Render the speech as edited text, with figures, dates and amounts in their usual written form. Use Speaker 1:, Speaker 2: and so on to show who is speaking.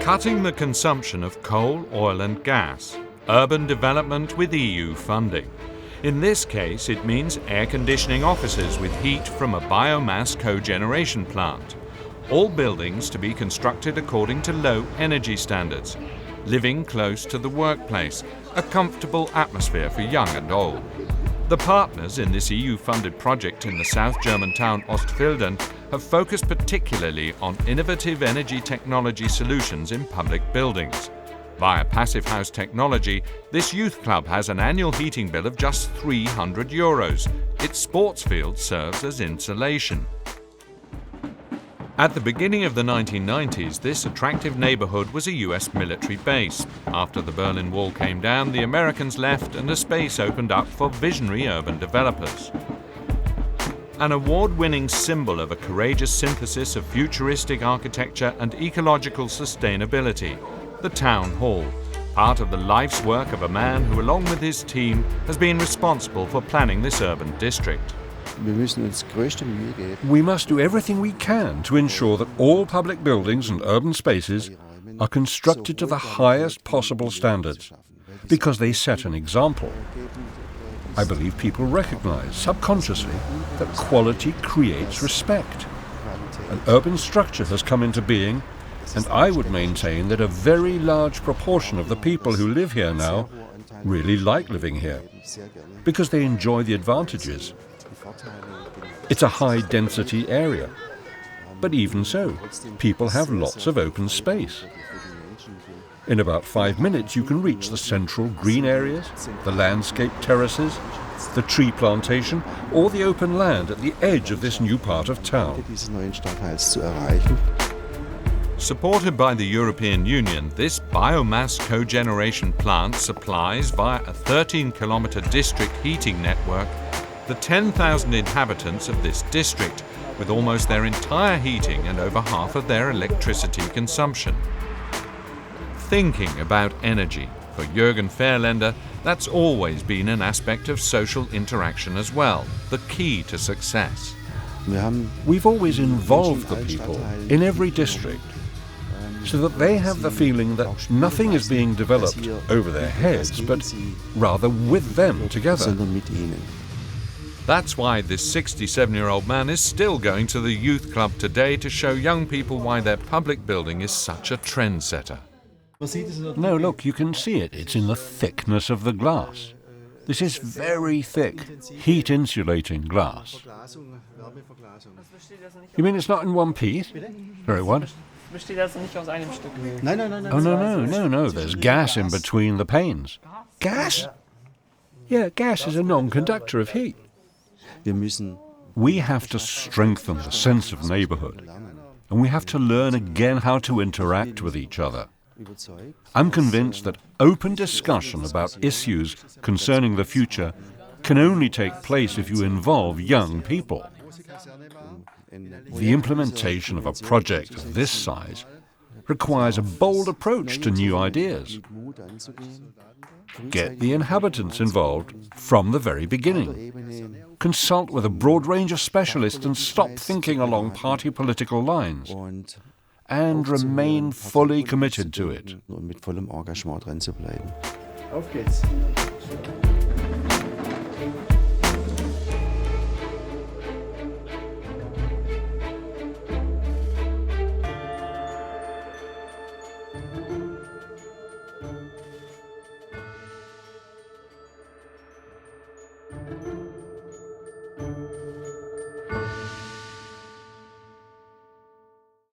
Speaker 1: Cutting the consumption of coal, oil and gas. Urban development with EU funding. In this case, it means air conditioning offices with heat from a biomass cogeneration plant. All buildings to be constructed according to low energy standards. Living close to the workplace. A comfortable atmosphere for young and old. The partners in this EU-funded project in the South German town Ostfildern have focused particularly on innovative energy technology solutions in public buildings. Via passive house technology, this youth club has an annual heating bill of just €300. Its sports field serves as insulation. At the beginning of the 1990s, this attractive neighborhood was a US military base. After the Berlin Wall came down, the Americans left and a space opened up for visionary urban developers. An award-winning symbol of a courageous synthesis of futuristic architecture and ecological sustainability, the Town Hall, part of the life's work of a man who, along with his team, has been responsible for planning this urban district.
Speaker 2: We must do everything we can to ensure that all public buildings and urban spaces are constructed to the highest possible standards, because they set an example. I believe people recognize subconsciously that quality creates respect. An urban structure has come into being, and I would maintain that a very large proportion of the people who live here now really like living here, because they enjoy the advantages. It's a high-density area, but even so, people have lots of open space. In about 5 minutes you can reach the central green areas, the landscape terraces, the tree plantation, or the open land at the edge of this new part of town.
Speaker 1: Supported by the European Union, this biomass cogeneration plant supplies, via a 13-kilometre district heating network, the 10,000 inhabitants of this district, with almost their entire heating and over half of their electricity consumption. Thinking about energy. For Jürgen Fahrlaender, that's always been an aspect of social interaction as well, the key to success.
Speaker 2: We've always involved the people in every district, so that they have the feeling that nothing is being developed over their heads, but rather with them together.
Speaker 1: That's why this 67-year-old man is still going to the youth club today to show young people why their public building is such a trendsetter.
Speaker 2: No, look, you can see it. It's in the thickness of the glass. This is very thick, heat-insulating glass. You mean it's not in one piece? Sorry, what? Oh, no, there's gas in between the panes. Gas? Yeah, gas is a non-conductor of heat. We have to strengthen the sense of neighborhood, and we have to learn again how to interact with each other. I'm convinced that open discussion about issues concerning the future can only take place if you involve young people. The implementation of a project of this size requires a bold approach to new ideas. Get the inhabitants involved from the very beginning. Consult with a broad range of specialists and stop thinking along party political lines. And remain fully committed to it.
Speaker 3: Auf geht's.